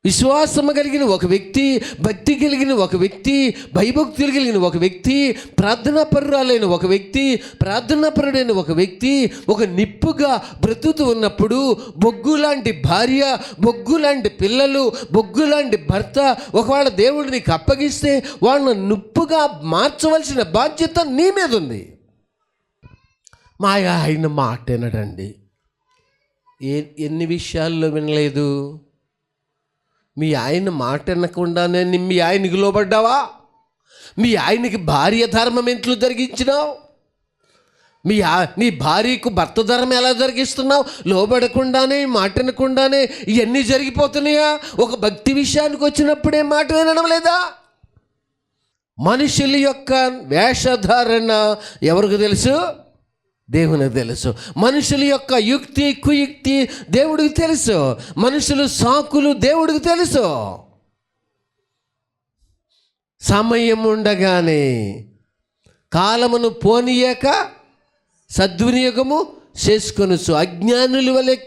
విశ్వాసము కలిగిన ఒక వ్యక్తి, భక్తి కలిగిన ఒక వ్యక్తి, భయభక్తులు కలిగిన ఒక వ్యక్తి, ప్రార్థనాపరురాలైన ఒక వ్యక్తి, ప్రార్థనాపరుడైన ఒక వ్యక్తి ఒక నిప్పుగా బ్రతుకుతూ ఉన్నప్పుడు బొగ్గు లాంటి భార్య, బొగ్గు లాంటి పిల్లలు, బొగ్గు లాంటి భర్త ఒకవేళ దేవుడు నీకు అప్పగిస్తే వాళ్ళని నిప్పుగా మార్చవలసిన బాధ్యత నీ మీద ఉంది. మా ఆయన మాట వినడండి. ఎన్ని విషయాల్లో వినలేదు? మీ ఆయన మాట వినకుండానే మీ ఆయనకి లోబడ్డావా? మీ ఆయనకి భార్య ధర్మం ఎంట్లు జరిగించినావు? నీ భార్యకు భర్త ధర్మం ఎలా జరిగిస్తున్నావు? లోబడకుండానే, మాట వినకుండానే ఇవన్నీ జరిగిపోతున్నాయా? ఒక భక్తి విషయానికి వచ్చినప్పుడే మాట వినడం లేదా? మనుషుల యొక్క వేషధారణ ఎవరికి తెలుసు? దేవునికి తెలుసు. మనుషుల యొక్క యుక్తి కుయుక్తి దేవుడికి తెలుసు. మనుషులు సాకులు దేవుడికి తెలుసు. సమయం ఉండగానే కాలమును పోనీయక సద్వినియోగము చేసుకొనొచ్చు. అజ్ఞానుల వలె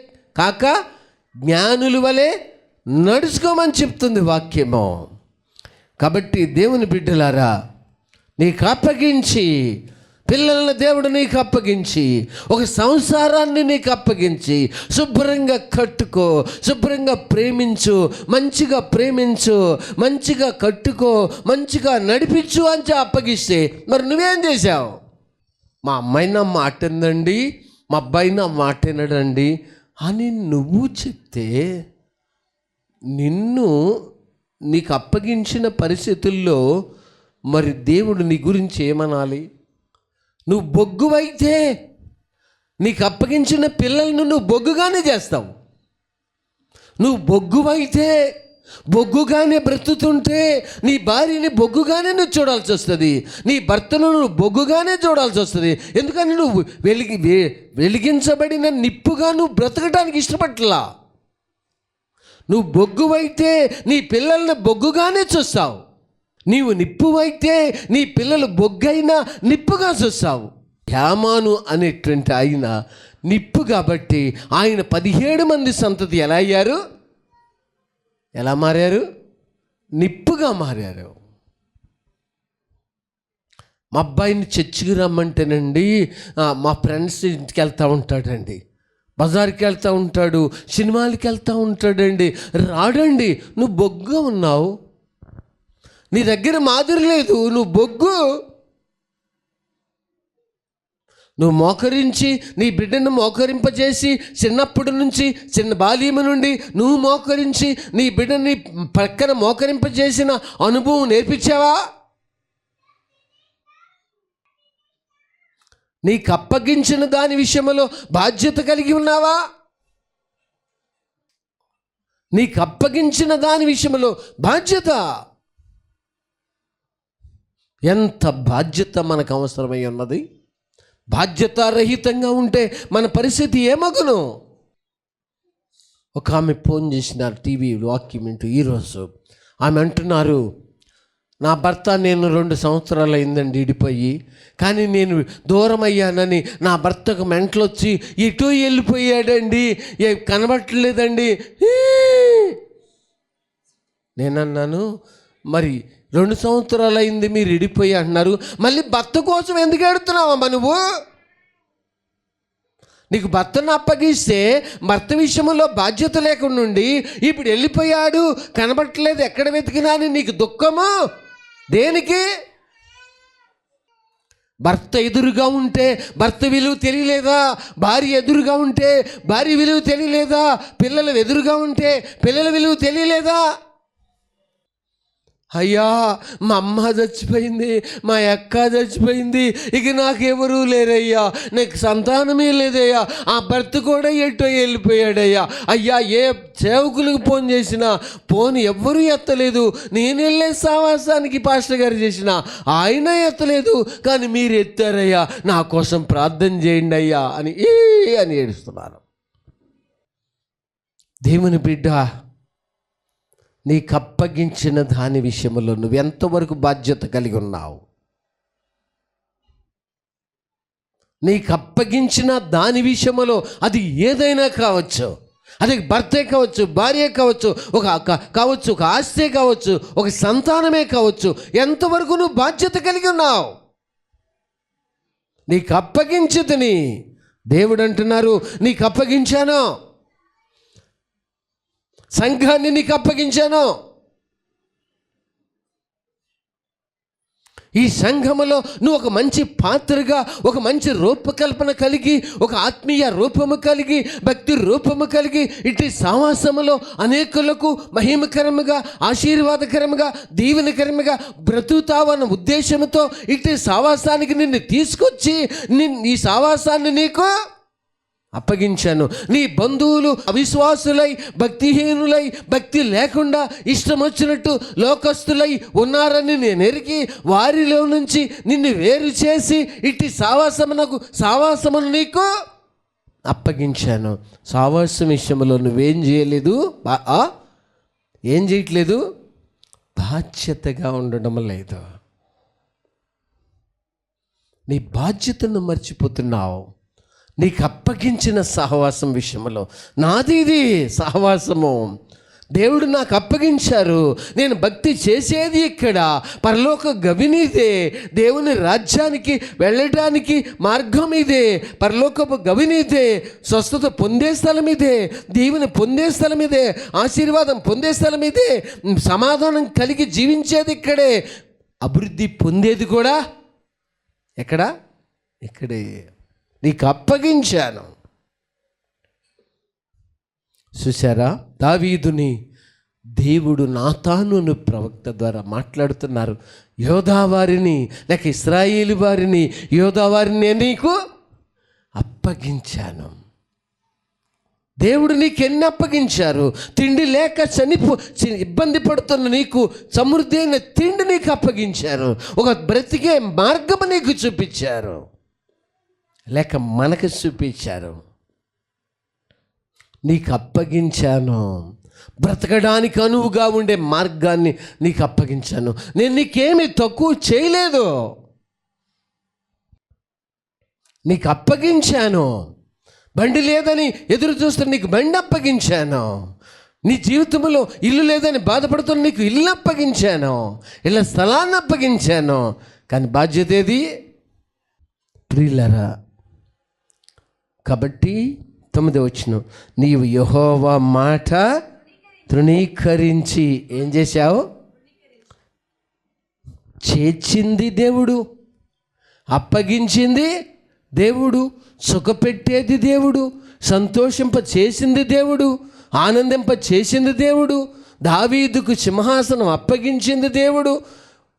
కాక జ్ఞానుల వలె నడుచుకోమని చెప్తుంది వాక్యము. కాబట్టి దేవుని బిడ్డలారా, నీకు అప్పగించి, పిల్లలను దేవుడు నీకు అప్పగించి, ఒక సంసారాన్ని నీకు అప్పగించి శుభ్రంగా కట్టుకో, శుభ్రంగా ప్రేమించు, మంచిగా ప్రేమించు, మంచిగా కట్టుకో, మంచిగా నడిపించు అని అప్పగిస్తే మరి నువ్వేం చేశావు? మా అమ్మాయి నా మాట వినండి, మా అబ్బాయి నా మాట వినడండి అని నువ్వు చెప్తే నీకు అప్పగించిన పరిస్థితుల్లో మరి దేవుడు నీ గురించి ఏమనాలి? నువ్వు బొగ్గువైతే నీకు అప్పగించిన పిల్లలను నువ్వు బొగ్గుగానే చేస్తావు. నువ్వు బొగ్గువైతే బొగ్గుగానే బ్రతుకుతుంటే నీ భార్యని బొగ్గుగానే నువ్వు చూడాల్సి వస్తుంది. నీ భర్తను నువ్వు బొగ్గుగానే చూడాల్సి వస్తుంది. ఎందుకని నువ్వు వెలిగించబడిన నిప్పుగా నువ్వు బ్రతకడానికి ఇష్టపడలా. నువ్వు బొగ్గువైతే నీ పిల్లల్ని బొగ్గుగానే చూస్తావు. నీవు నిప్పువైతే నీ పిల్లలు బొగ్గైనా నిప్పుగా చూస్తావు. యామాను అనేటువంటి ఆయన నిప్పు కాబట్టి ఆయన 17 మంది సంతతి ఎలా అయ్యారు? ఎలా మారారు? నిప్పుగా మారారు. మా అబ్బాయిని చర్చికి రమ్మంటేనండి మా ఫ్రెండ్స్ ఇంటికి వెళ్తూ ఉంటాడండి, బజార్కి వెళ్తూ ఉంటాడు, సినిమాలకి వెళ్తూ ఉంటాడండి. రాడండి. నువ్వు బొగ్గుగా ఉన్నావు, నీ దగ్గర మాదిరి లేదు, నువ్వు బొగ్గు. నువ్వు మోకరించి నీ బిడ్డను మోకరింపజేసి చిన్నప్పటి నుంచి, చిన్న బాల్యము నుండి నువ్వు మోకరించి నీ బిడ్డని పక్కన మోకరింపజేసిన అనుభవం నేర్పించావా? నీకు అప్పగించిన దాని విషయంలో బాధ్యత కలిగి ఉన్నావా? నీకు అప్పగించిన దాని విషయంలో బాధ్యత, ఎంత బాధ్యత మనకు అవసరమై ఉన్నది. బాధ్యతారహితంగా ఉంటే మన పరిస్థితి ఏమగును? ఒక ఆమె ఫోన్ చేసినారు, టీవీ వాక్యం ఈరోజు. ఆమె అంటున్నారు, నా భర్త నేను 2 సంవత్సరాలు అయిందండి విడిపోయి, కానీ నేను దూరం అయ్యానని నా భర్తకు మెంటలు వచ్చి ఇటు వెళ్ళిపోయాడండి, కనబట్టలేదండి. నేనన్నాను, మరి 2 సంవత్సరాలు అయింది మీరు విడిపోయి అంటున్నారు, మళ్ళీ భర్త కోసం ఎందుకు ఎడుతున్నావమ్మా నువ్వు? నీకు భర్తను అప్పగిస్తే భర్త విషయంలో బాధ్యత లేకుండా ఉండి ఇప్పుడు వెళ్ళిపోయాడు, కనబట్టలేదు, ఎక్కడ వెతికినా అని నీకు దుఃఖము దేనికి? భర్త ఎదురుగా ఉంటే భర్త విలువ తెలియలేదా? భార్య ఎదురుగా ఉంటే భార్య విలువ తెలియలేదా? పిల్లలు ఎదురుగా ఉంటే పిల్లల విలువ తెలియలేదా? అయ్యా, మా అమ్మ చచ్చిపోయింది, మా అక్క చచ్చిపోయింది, ఇక నాకెవరూ లేరయ్యా, నాకు సంతానమే లేదయ్యా, ఆ భర్త కూడా ఎటో వెళ్ళిపోయాడయ్యా. అయ్యా, ఏ సేవకులకు ఫోన్ చేసినా ఫోన్ ఎవ్వరూ ఎత్తలేదు. నేను వెళ్ళే సావాసానికి పాస్టర్ గారు చేసిన ఆయన ఎత్తలేదు, కానీ మీరు ఎత్తారయ్యా, నా కోసం ప్రార్థన చేయండి అయ్యా అని ఏడుస్తున్నారు. దేవుని బిడ్డ, నీకు అప్పగించిన దాని విషయంలో నువ్వు ఎంతవరకు బాధ్యత కలిగి ఉన్నావు? నీకు అప్పగించిన దాని విషయంలో అది ఏదైనా కావచ్చు, అది భర్తే కావచ్చు, భార్య కావచ్చు, ఒక ఆస్తే కావచ్చు, ఒక సంతానమే కావచ్చు. ఎంతవరకు నువ్వు బాధ్యత కలిగి ఉన్నావు? నీకు అప్పగించుతని దేవుడు అంటున్నారు, నీకు అప్పగించాను, సంఘాన్ని నీకు అప్పగించాను. ఈ సంఘములో నువ్వు ఒక మంచి పాత్రగా, ఒక మంచి రూపకల్పన కలిగి, ఒక ఆత్మీయ రూపము కలిగి, భక్తి రూపము కలిగి, ఇటు సావాసములో అనేకులకు మహిమకరముగా, ఆశీర్వాదకరముగా, దీవెనకరముగా బ్రతుకుతావన్న ఉద్దేశంతో ఇటు సావాసానికి నిన్ను తీసుకొచ్చి ఈ సావాసాన్ని నీకు అప్పగించాను. నీ బంధువులు అవిశ్వాసులై, భక్తిహీనులై, భక్తి లేకుండా ఇష్టం వచ్చినట్టు లోకస్తులై ఉన్నారని నేను ఎరిగి వారిలో నుంచి నిన్ను వేరు చేసి ఇట్టి సావాసమును నీకు అప్పగించాను. సావాసం విషయంలో నువ్వేం చేయలేదు, ఏం చేయట్లేదు, బాధ్యతగా ఉండడం లేదు. నీ బాధ్యతను మర్చిపోతున్నావు. నీకు అప్పగించిన సహవాసం విషయంలో, నాది ఇది సహవాసము, దేవుడు నాకు అప్పగించారు, నేను భక్తి చేసేది ఇక్కడ, పరలోక గవినిదే, దేవుని రాజ్యానికి వెళ్ళడానికి మార్గం ఇదే, పరలోకపు గవినిదే, స్వస్థత పొందే స్థలం ఇదే, దీవెన పొందే స్థలం ఇదే, ఆశీర్వాదం పొందే స్థలం ఇదే, సమాధానం కలిగి జీవించేది ఇక్కడే, అభివృద్ధి పొందేది కూడా ఇక్కడే. నీకు అప్పగించాను. చూసారా, దావీదుని దేవుడు నాతానును ప్రవక్త ద్వారా మాట్లాడుతున్నారు. యోధావారిని లేక ఇశ్రాయేలు వారిని, యోధావారిని నీకు అప్పగించాను. దేవుడు నీకు ఎన్ని అప్పగించారు? తిండి లేక ఇబ్బంది పడుతున్న నీకు సమృద్ధి అయిన తిండి నీకు అప్పగించారు. ఒక బ్రతికే మార్గము నీకు చూపించారు, లేక మనకు చూపించారు. నీకు అప్పగించాను. బ్రతకడానికి అనువుగా ఉండే మార్గాన్ని నీకు అప్పగించాను. నేను నీకేమీ తక్కువ చేయలేదు, నీకు అప్పగించాను. బండి లేదని ఎదురు చూస్తున్న నీకు బండి అప్పగించాను. నీ జీవితంలో ఇల్లు లేదని బాధపడుతున్న నీకు ఇల్లు అప్పగించాను, ఇళ్ళ స్థలాన్ని అప్పగించాను. కానీ బాధ్యత ఏది ప్రియులారా? కాబట్టి 9వ వచనం, నీవు యెహోవా మాట తృణీకరించి ఏం చేశావు? చేర్చింది దేవుడు, అప్పగించింది దేవుడు, సుఖపెట్టేది దేవుడు, సంతోషింప చేసింది దేవుడు, ఆనందింప చేసింది దేవుడు, దావీదుకు సింహాసనం అప్పగించింది దేవుడు,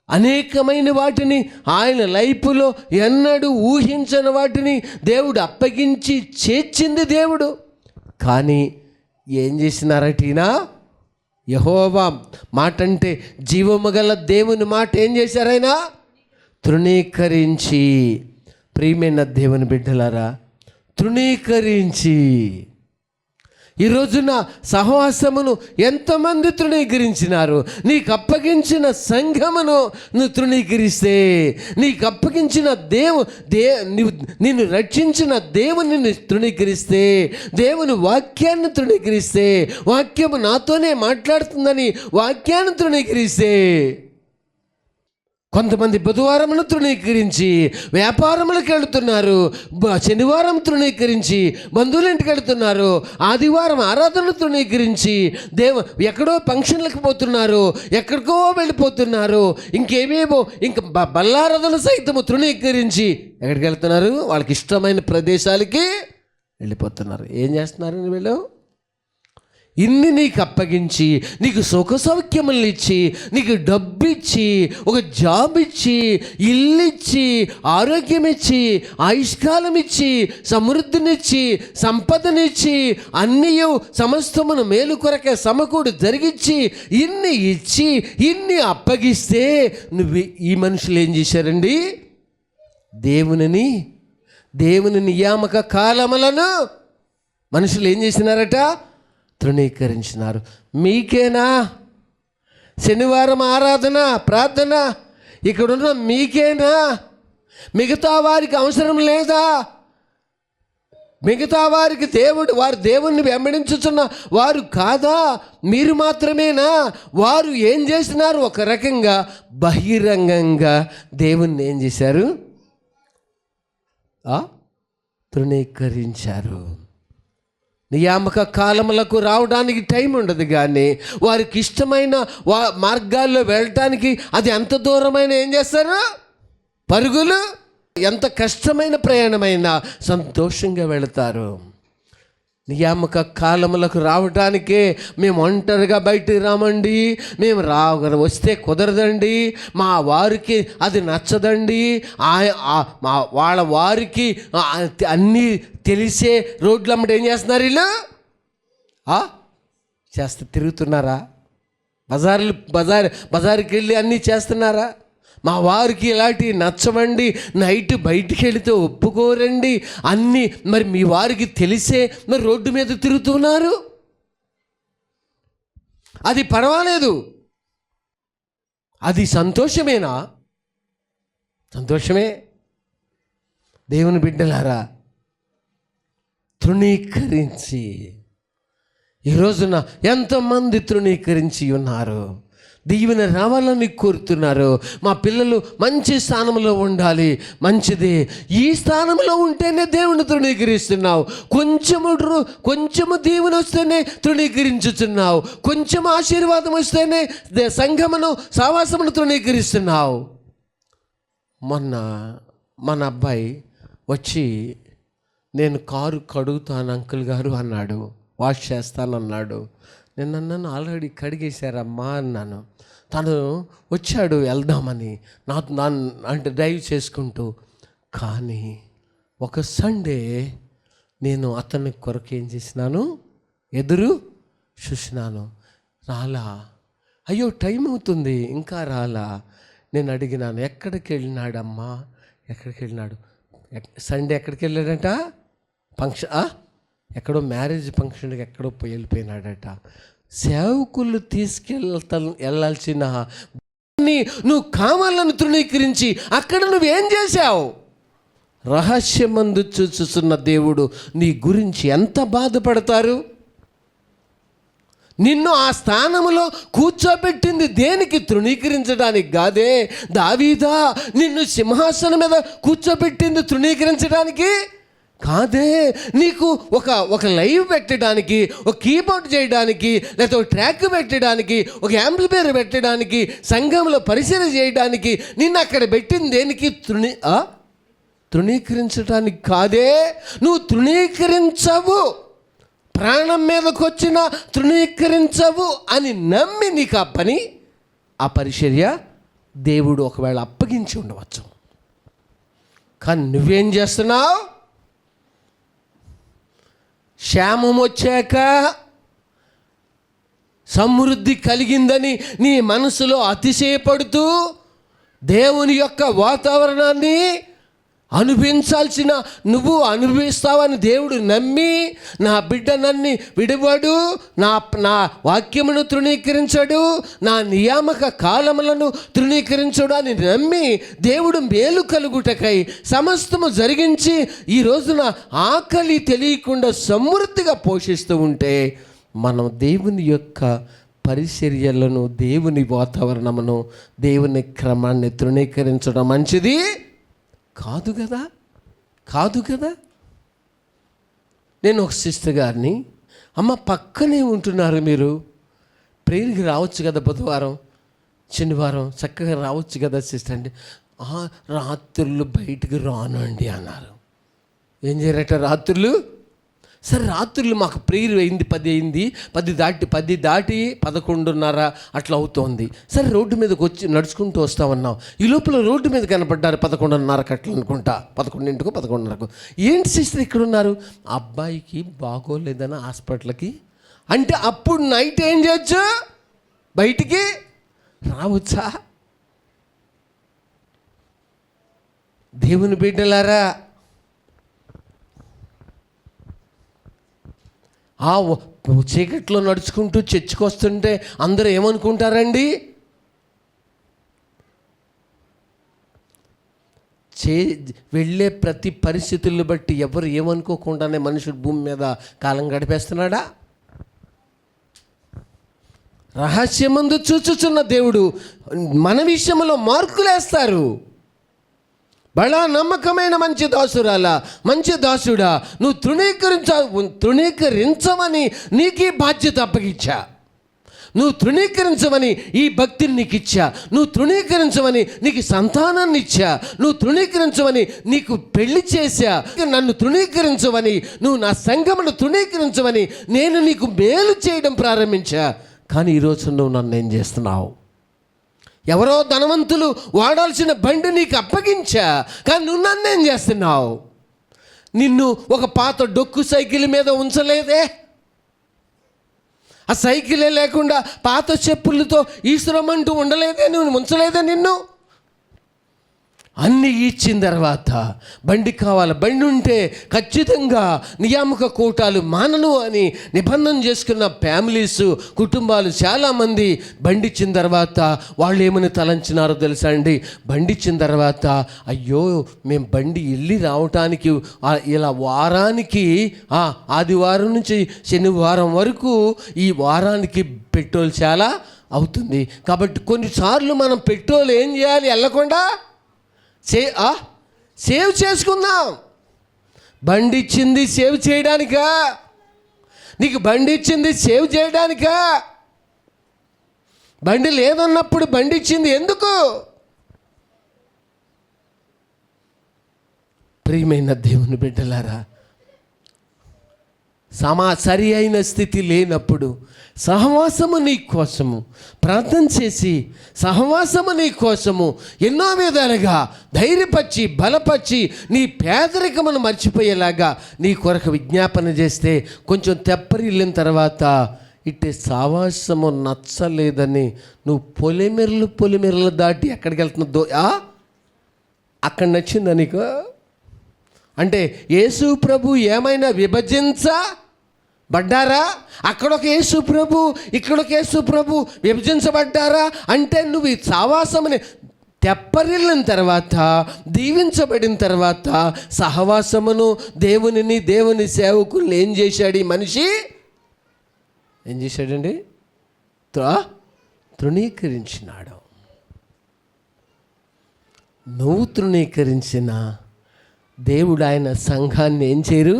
అనేకమైన వాటిని ఆయన లైఫ్లో ఎన్నడూ ఊహించని వాటిని దేవుడు అప్పగించి చేర్చింది దేవుడు. కానీ ఏం చేసినారటీనా? యెహోవా మాట అంటే జీవము గల దేవుని మాట ఏం చేశారైనా? తృణీకరించి. ప్రియమైన దేవుని బిడ్డలారా, తృణీకరించి. ఈ రోజున సహవాసమును ఎంతమంది తృణీకరించినారు? నీకు అప్పగించిన సంఘమును నువ్వు తృణీకరిస్తే, నీకు అప్పగించిన నిన్ను రక్షించిన దేవుని తృణీకరిస్తే, దేవుని వాక్యాన్ని తృణీకరిస్తే, వాక్యము నాతోనే మాట్లాడుతుందని వాక్యాన్ని తృణీకరిస్తే, కొంతమంది బుధవారమును తృణీకరించి వ్యాపారములకు వెళుతున్నారు, శనివారం తృణీకరించి బంధువుల ఇంటికి వెళుతున్నారు, ఆదివారం ఆరాధనలు తృణీకరించి ఎక్కడో ఫంక్షన్లకు పోతున్నారు, ఎక్కడికో వెళ్ళిపోతున్నారు, ఇంకేమేమో ఇంకా బల్లారాధన సైతము తృణీకరించి ఎక్కడికి వెళ్తున్నారు? వాళ్ళకి ఇష్టమైన ప్రదేశాలకి వెళ్ళిపోతున్నారు. ఏం చేస్తున్నారు వీళ్ళు? ఇన్ని నీకు అప్పగించి, నీకు సుఖ సౌఖ్యములు ఇచ్చి, నీకు డబ్బు ఇచ్చి, ఒక జాబ్ ఇచ్చి, ఇల్లు ఇచ్చి, ఆరోగ్యం ఇచ్చి, ఆయుష్కాలం ఇచ్చి, సమృద్ధినిచ్చి, సంపదనిచ్చి, అన్నీ సమస్తమును మేలు కొరకే సమకూడు జరిగించి, ఇన్ని ఇచ్చి, ఇన్ని అప్పగిస్తే ఈ మనుషులు ఏం చేశారండి? దేవుని నియామక కాలములను మనుషులు ఏం చేసినారట? తృణీకరించినారు. మీకేనా శనివారం ఆరాధన ప్రార్థన? ఇక్కడున్న మీకేనా? మిగతా వారికి అవసరం లేదా? మిగతా వారికి వారు దేవుణ్ణి వెంబడించుచున్న వారు కాదా? మీరు మాత్రమేనా? వారు ఏం చేసినారు? ఒక రకంగా బహిరంగంగా దేవుణ్ణి ఏం చేశారు? తృణీకరించారు. నియామక కాలములకు రావడానికి టైం ఉండదు, కానీ వారికి ఇష్టమైన మార్గాల్లో వెళ్ళటానికి అది ఎంత దూరమైన ఏం చేస్తారు? పరుగులు. ఎంత కష్టమైన ప్రయాణమైనా సంతోషంగా వెళతారు. నియామక కాలములకు రావటానికే మేము ఒంటరిగా బయటికి రామండి, మేము వస్తే కుదరదండి, మా వారికి అది నచ్చదండి, వాళ్ళ వారికి అన్నీ తెలిసే రోడ్లమ్మట ఏం చేస్తున్నారు వీళ్ళు? తిరుగుతున్నారా? బజారుకి వెళ్ళి అన్నీ చేస్తున్నారా? మా వారికి ఇలాంటివి నచ్చవండి, నైట్ బయటికి వెళితే ఒప్పుకోరండి అన్నీ. మరి మీ వారికి తెలిసే మరి రోడ్డు మీద తిరుగుతున్నారు. అది పర్వాలేదు, అది సంతోషమేనా? సంతోషమే. దేవుని బిడ్డలారా, తృణీకరించి ఈ రోజున ఎంతమంది తృణీకరించి ఉన్నారు. దీవెన రావాలని కోరుతున్నారు. మా పిల్లలు మంచి స్థానంలో ఉండాలి, మంచిది. ఈ స్థానంలో ఉంటేనే దేవుని తృణీకరిస్తున్నావు. కొంచెము దీవెన వస్తేనే తృణీకరించుతున్నావు. కొంచెం ఆశీర్వాదం వస్తేనే సంఘమును సావాసమును తృణీకరిస్తున్నావు. మొన్న మన అబ్బాయి వచ్చి, నేను కారు కడుగుతాను అంకుల్ గారు అన్నాడు, వాష్ చేస్తానన్నాడు. నేను అన్నాను, ఆల్రెడీ కడిగేశారమ్మా అన్నాను. తను వచ్చాడు వెళ్దామని అంటే డ్రైవ్ చేసుకుంటూ. కానీ ఒక సండే నేను అతని కొరకు ఏం చేసినాను, ఎదురు చూసినాను. రాలా. అయ్యో టైం అవుతుంది ఇంకా రాలా. నేను అడిగినాను, ఎక్కడికి వెళ్ళినాడమ్మా? ఎక్కడికి వెళ్ళినాడు? సండే ఎక్కడికి వెళ్ళాడంట? ఎక్కడో మ్యారేజ్ ఫంక్షన్కి ఎక్కడో వెళ్ళిపోయినాడట. సేవకులు వెళ్ళాల్సిన నువ్వు కావాలను తృణీకరించి అక్కడ నువ్వేం చేశావు? రహస్యమందు చూస్తున్న దేవుడు నీ గురించి ఎంత బాధపడతారు? నిన్ను ఆ స్థానంలో కూర్చోబెట్టింది దేనికి? తృణీకరించడానికి కాదే. దావీదా, నిన్ను సింహాసనం మీద కూర్చోబెట్టింది తృణీకరించడానికి కాదే. నీకు ఒక లైవ్ పెట్టడానికి, ఒక కీబోర్డ్ చేయడానికి, లేకపోతే ఒక ట్రాక్ పెట్టడానికి, ఒక యాంప్లిఫైయర్ పెట్టడానికి, సంఘంలో పరిశీలన చేయడానికి నిన్ను అక్కడ పెట్టింది దేనికి? తృణీకరించడానికి కాదే. నువ్వు తృణీకరించవు, ప్రాణం మీదకి వచ్చిన తృణీకరించవు అని నమ్మి నీకు ఆ పరిచర్య దేవుడు ఒకవేళ అప్పగించి ఉండవచ్చు. కానీ నువ్వేం చేస్తున్నావు? క్షేమం వచ్చాక, సమృద్ధి కలిగిందని నీ మనసులో అతిశయపడుతూ దేవుని యొక్క వాతావరణాన్ని అనుభవించాల్సిన నువ్వు అనుభవిస్తావని దేవుడు నమ్మి, నా బిడ్డ నన్ను విడివాడు, నా వాక్యమును తృణీకరించడు, నా నియామక కాలములను తృణీకరించడు అని నమ్మి దేవుడు మేలు కలుగుటకై సమస్తము జరిగించి ఈ రోజున ఆకలి తెలియకుండా సమృద్ధిగా పోషిస్తూ ఉంటే, మనం దేవుని యొక్క పరిచర్యలను, దేవుని వాతావరణమును, దేవుని క్రమాన్ని తృణీకరించడం మంచిది కాదు కదా. నేను ఒక సిస్టర్ గారిని, అమ్మ పక్కనే ఉంటున్నారు మీరు, ప్రేయర్కి రావచ్చు కదా, బుధవారం శనివారం చక్కగా రావచ్చు కదా సిస్టర్ అంటే, రాత్రులు బయటికి రానండి అన్నారు. ఏం చేయరట రాత్రులు? సరే రాత్రులు మాకు ప్రేయర్ అయింది, 10 దాటి 11:30 అట్లా అవుతోంది. సరే రోడ్డు మీదకి వచ్చి నడుచుకుంటూ వస్తామన్నాం. ఈ లోపల రోడ్డు మీద కనపడ్డారు 11:30 అట్లా అనుకుంటా, 11:00కో 11:30కో. ఏంటి సిస్టర్ ఇక్కడ ఉన్నారు? అబ్బాయికి బాగోలేదని హాస్పిటల్కి అంటే, అప్పుడు నైట్ ఏం చేయొచ్చు? బయటికి రావచ్చా? దేవుని బిడ్డలారా, చీకట్లో నడుచుకుంటూ చర్చికి వస్తుంటే అందరూ ఏమనుకుంటారండి? వెళ్ళే ప్రతి పరిస్థితులను బట్టి ఎవరు ఏమనుకోకుండానే మనుషుడు భూమి మీద కాలం గడిపేస్తున్నాడా? రహస్యమందు చూచుచున్న దేవుడు మన విషయంలో మార్కులేస్తారు. బడా నమ్మకమైన మంచి దాసురాలా, మంచి దాసుడా, నువ్వు తృణీకరించమని నీకు ఈ బాధ్యత అప్పగిచ్చా. నువ్వు తృణీకరించమని ఈ భక్తిని నీకు ఇచ్చా. నువ్వు తృణీకరించమని నీకు సంతానాన్ని ఇచ్చా. నువ్వు తృణీకరించమని నీకు పెళ్లి చేశా. నన్ను తృణీకరించమని, నువ్వు నా సంఘమును తృణీకరించమని నేను నీకు మేలు చేయడం ప్రారంభించా. కానీ ఈరోజు నువ్వు నన్ను ఏం చేస్తున్నావు? ఎవరో ధనవంతులు వాడాల్సిన బండి నీకు అప్పగించా, కానీ నువ్వు నన్నేం చేస్తున్నావు? నిన్ను ఒక పాత డొక్కు సైకిల్ మీద ఉంచలేదే. ఆ సైకిలే లేకుండా పాత చెప్పులతో ఈశ్వరమంటూ ఉండలేదే, నువ్వు ఉంచలేదే నిన్ను. అన్నీ ఇచ్చిన తర్వాత బండి కావాలి. బండి ఉంటే ఖచ్చితంగా నియామక కూటాలు మానను అని నిబంధన చేసుకున్న ఫ్యామిలీస్, కుటుంబాలు చాలామంది బండి ఇచ్చిన తర్వాత వాళ్ళు ఏమని తలంచినారో తెలుసా అండి? బండి ఇచ్చిన తర్వాత అయ్యో మేము బండి వెళ్ళి రావటానికి ఇలా వారానికి ఆదివారం నుంచి శనివారం వరకు ఈ వారానికి పెట్రోల్ చాలా అవుతుంది. కాబట్టి కొన్నిసార్లు మనం పెట్రోల్ ఏం చేయాలి? వెళ్ళకుండా సేవ్ చేసుకుందాం. బండి ఇచ్చింది సేవ్ చేయడానికా? నీకు బండి ఇచ్చింది సేవ్ చేయడానికా? బండి లేదన్నప్పుడు బండి ఇచ్చింది ఎందుకు? ప్రియమైన దేవుని బిడ్డలారా, సరి అయిన స్థితి లేనప్పుడు సహవాసము నీ కోసము ప్రార్థన చేసి, సహవాసము నీ కోసము ఎన్నో విధాలుగా ధైర్యపరిచి బలపరిచి నీ పేదరికమును మర్చిపోయేలాగా నీ కొరకు విజ్ఞాపన చేస్తే కొంచెం తెప్పరిల్లిన తర్వాత ఇట్టే సహవాసము నచ్చలేదని నువ్వు పొలిమెరలు దాటి ఎక్కడికి వెళ్తున్నావు? అక్కడ నచ్చిందా నీకు? అంటే యేసు ప్రభు ఏమైనా విభజించబడ్డారా? అక్కడొక యేసు ప్రభు, ఇక్కడొక యేసు ప్రభు విభజించబడ్డారా? అంటే నువ్వు ఈ సహవాసమని తెప్పరిల్లిన తర్వాత, దీవించబడిన తర్వాత సహవాసమును, దేవునిని, దేవుని సేవకుల్ని ఏం చేశాడు ఈ మనిషి? ఏం చేశాడండి? తృణీకరించినాడు. నువ్వు తృణీకరించిన దేవుడు ఆయన సంఘాన్ని ఏం చేయరు?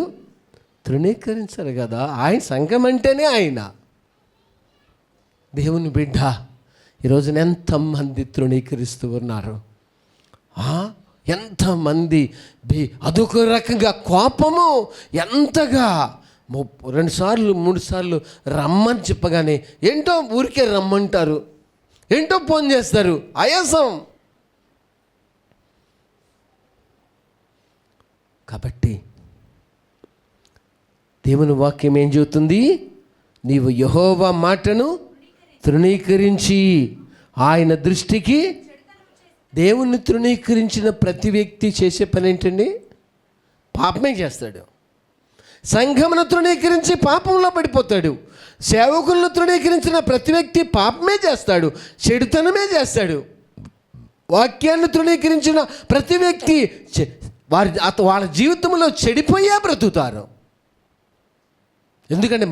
తృణీకరించరు కదా. ఆయన సంఘం అంటేనే ఆయన. దేవుని బిడ్డ, ఈరోజున ఎంతమంది తృణీకరిస్తూ ఉన్నారు. ఎంతమంది అదొక రకంగా కోపము ఎంతగా 2 సార్లు 3 సార్లు రమ్మని చెప్పగానే ఏంటో ఊరికే రమ్మంటారు, ఏంటో ఫోన్ చేస్తారు. ఆయాసం. కాబట్టి దేవుని వాక్యం ఏం చెబుతుంది? నీవు యెహోవా మాటను తృణీకరించి ఆయన దృష్టికి, దేవుణ్ణి తృణీకరించిన ప్రతి వ్యక్తి చేసే పని ఏంటండి? పాపమే చేస్తాడు. సంఘమును తృణీకరించి పాపంలో పడిపోతాడు. సేవకులను తృణీకరించిన ప్రతి వ్యక్తి పాపమే చేస్తాడు, చెడుతనమే చేస్తాడు. వాక్యాన్ని తృణీకరించిన ప్రతి వ్యక్తి వాళ్ళ జీవితంలో చెడిపోయే బ్రతుకుతారు. ఎందుకంటే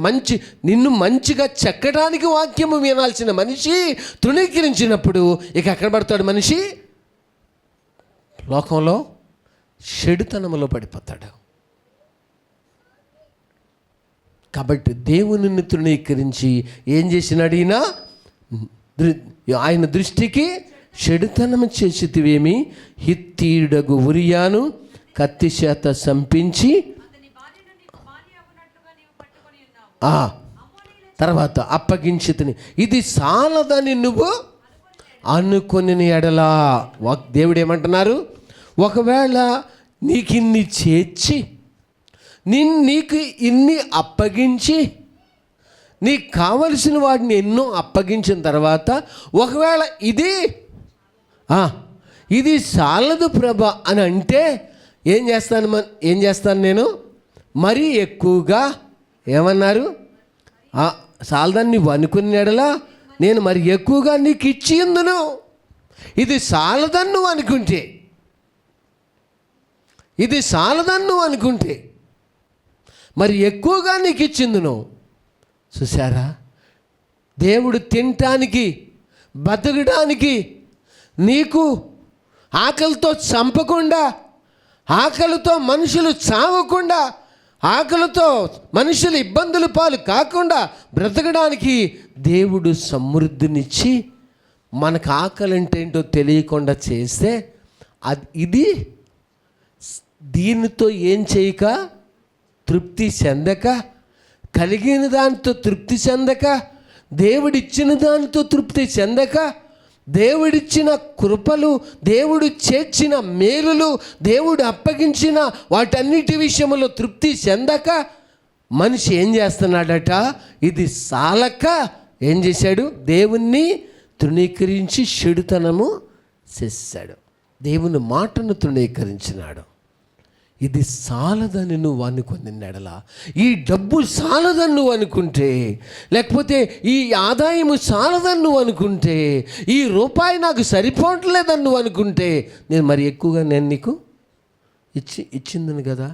నిన్ను మంచిగా చెక్కడానికి వాక్యము వినాల్సిన మనిషి తృణీకరించినప్పుడు ఇక ఎక్కడ పడతాడు మనిషి? లోకంలో చెడుతనంలో పడిపోతాడు. కాబట్టి దేవునిని తృణీకరించి ఏం చేసినాడు ఈయన? ఆయన దృష్టికి చెడుతనము చేసితివేమి? హిత్తీయుడగు ఉరియాను కత్తి చేత సంపించి తర్వాత అప్పగించితిని. ఇది చాలదని నువ్వు అనుకొని ఎడలా. దేవుడు ఏమంటున్నారు? ఒకవేళ నీకు ఇన్ని చేర్చి, నీకు ఇన్ని అప్పగించి, నీకు కావలసిన వాటిని ఎన్నో అప్పగించిన తర్వాత ఒకవేళ ఇది చాలదు ప్రభా అని అంటే ఏం చేస్తాను నేను? మరీ ఎక్కువగా ఏమన్నారు? చాలదని నువ్వు అనుకునేడలా నేను మరి ఎక్కువగా నీకు ఇచ్చి ఉందును. ఇది చాలదని నువ్వు అనుకుంటే ఇది చాలదన్ను అనుకుంటే మరి ఎక్కువగా నీకు ఇచ్చిందును. చూసారా, దేవుడు తినటానికి బతకడానికి నీకు ఆకలితో చంపకుండా, ఆకలితో మనుషులు చావకుండా, ఆకలితో మనుషులు ఇబ్బందుల పాలు కాకుండా బ్రతకడానికి దేవుడు సమృద్ధినిచ్చి మనకు ఆకలి అంటే ఏంటో తెలియకుండా చేస్తే ఇది దీనితో ఏం చేయక, తృప్తి చెందక, కలిగిన దానితో తృప్తి చెందక, దేవుడిచ్చిన దానితో తృప్తి చెందక, దేవుడిచ్చిన కృపలు, దేవుడు చేర్చిన మేలులు, దేవుడు అప్పగించిన వాటన్నిటి విషయంలో తృప్తి చెందక మనిషి ఏం చేస్తున్నాడట, ఇది సాలక ఏం చేశాడు, దేవుణ్ణి తృణీకరించి చెడుతనము చేశాడు, దేవుని మాటను తృణీకరించినాడు. ఇది సాలదని నువ్వు అనుకుని నెడలా, ఈ డబ్బు సాలదని నువ్వు అనుకుంటే, లేకపోతే ఈ ఆదాయము సాలదని నువ్వు అనుకుంటే, ఈ రూపాయి నాకు సరిపోవట్లేదని నువ్వు అనుకుంటే, నేను మరి ఎక్కువగా నేను నీకు ఇచ్చిందని కదా.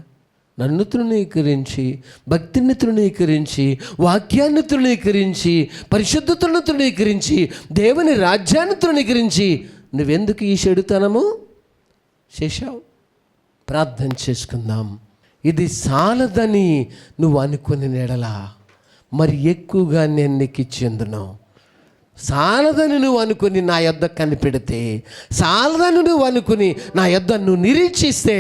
నన్ను తృణీకరించి, భక్తిని తృణీకరించి, వాక్యాన్ని తృణీకరించి, పరిశుద్ధతను తృణీకరించి, దేవుని రాజ్యాన్ని తృణీకరించి నువ్వెందుకు ఈ చెడుతనము చేశావు? ప్రార్థన చేసుకుందాం. ఇది చాలదని నువ్వు అనుకుని నెడలా మరి ఎక్కువగా నేను నీకు ఇచ్చేందును. చాలదని నువ్వు అనుకుని నా యొద్ద కనిపెడితే, చాలదని నువ్వు అనుకుని నా యొద్ద నువ్వు నిరీక్షిస్తే,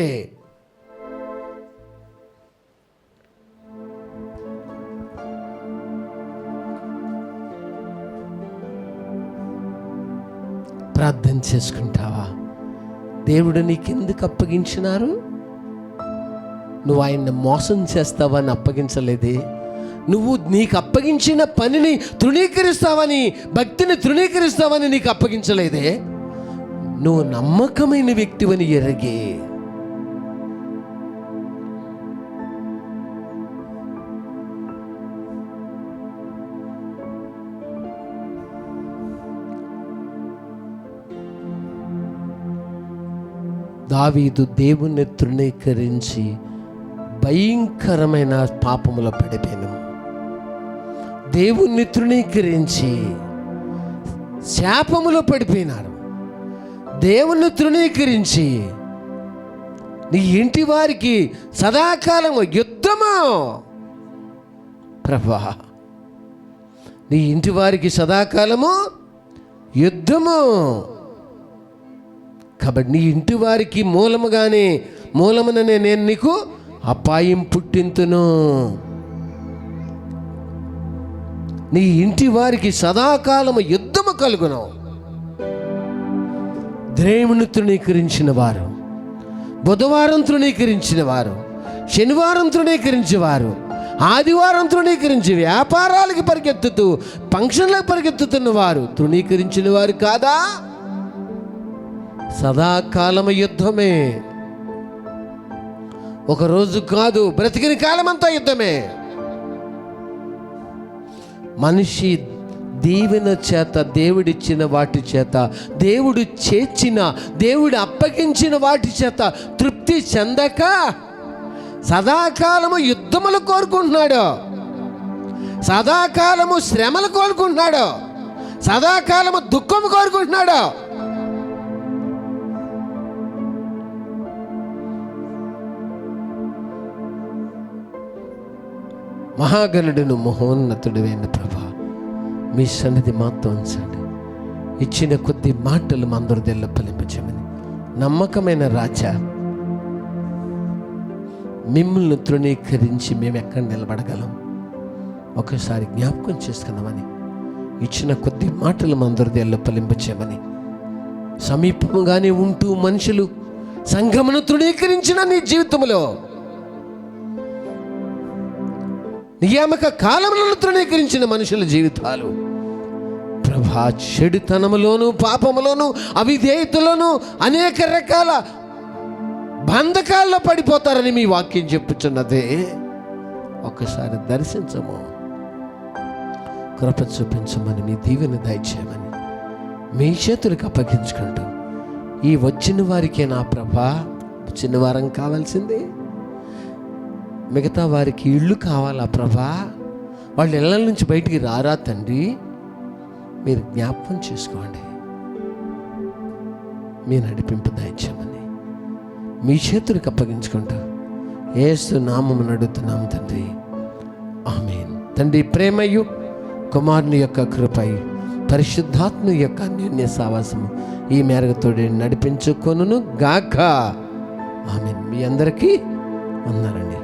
ప్రార్థన చేసుకుంటావా? దేవుడు నీకెందుకు అప్పగించినారు? నువ్వు ఆయన్ని మోసం చేస్తావని అప్పగించలేదే. నువ్వు నీకు అప్పగించిన పనిని తృణీకరిస్తావని, భక్తిని తృణీకరిస్తావని నీకు అప్పగించలేదే. నువ్వు నమ్మకమైన వ్యక్తివని ఎరగే. దావీదు దేవుణ్ణి తృణీకరించి భయంకరమైన పాపములో పడిపోయాను. దేవుణ్ణి తృణీకరించి శాపములో పడిపోయినాడు. దేవుణ్ణి తృణీకరించి నీ ఇంటి వారికి సదాకాలము యుద్ధము. ప్రభా, నీ ఇంటి వారికి సదాకాలము యుద్ధము. కాబట్టి నీ ఇంటి వారికి మూలముననే నేను నీకు అపాయం పుట్టింతును. నీ ఇంటి వారికి సదాకాలము యుద్ధము కలుగును. దేవుని తృణీకరించిన వారు, బుధవారం తృణీకరించిన వారు, శనివారం తృణీకరించే వారు, ఆదివారం తృణీకరించి వ్యాపారాలకి పరిగెత్తుతూ ఫంక్షన్లకు పరిగెత్తుతున్న వారు తృణీకరించిన వారు కాదా? సదాకాలము యుద్ధమే. ఒకరోజు కాదు, బ్రతికిన కాలమంతా యుద్ధమే. మనిషి దీవెన చేత, దేవుడిచ్చిన వాటి చేత, దేవుడు చేర్చిన, దేవుడు అప్పగించిన వాటి చేత తృప్తి చెందక సదాకాలము యుద్ధములు కోరుకుంటున్నాడు, సదాకాలము శ్రమలు కోరుకుంటున్నాడు, సదాకాలము దుఃఖము కోరుకుంటున్నాడు. మహాగణుడును మహోన్నతుడైన ప్రభా, మీ సన్నిధి మాతో ఉంచండి. ఇచ్చిన కొద్ది మాటలు మందరు దెల్ల ఫలింపచేయమని. నమ్మకమైన రాజా, మిమ్మల్ని తృణీకరించి మేము ఎక్కడ నిలబడగలం? ఒకసారి జ్ఞాపకం చేసుకుందామని. ఇచ్చిన కొద్ది మాటలు మందరు దెల్ల ఫలింపచేయమని. సమీపంగానే ఉంటూ మనుషులు సంఘమును తృణీకరించిన నీ జీవితంలో, నియామక కాలములను తృణీకరించిన మనుషుల జీవితాలు ప్రభా, చెడుతనములోను, పాపములోను, అవిధేయతలోను, అనేక రకాల బంధకాల్లో పడిపోతారని మీ వాక్యం చెప్పుచున్నదే. ఒక్కసారి దర్శించము, కృప చూపించమని, మీ దీవెన దయచేయమని మీ చేతులకు అప్పగించుకుంటూ, ఈ వచ్చిన వారికే నా ప్రభా చిన్నవారం కావాల్సింది, మిగతా వారికి ఇళ్ళు కావాలా ప్రభా? వాళ్ళ ఇళ్ళ నుంచి బయటికి రారా తండ్రి? మీరు జ్ఞాపకం చేసుకోండి. మీ నడిపింపు దయచేయమని మీ చేతులకు అప్పగించుకుంటూ యేసు నామమున అడుగుతున్నాము తండ్రి, ఆమేన్. తండ్రి ప్రేమయు, కుమారుని యొక్క కృపయు, పరిశుద్ధాత్మ యొక్క అన్యోన్య సావాసము ఈ మేరకు తోడి నడిపించుకొనును గాక. ఆమేన్. మీ అందరికీ వందనాలండి.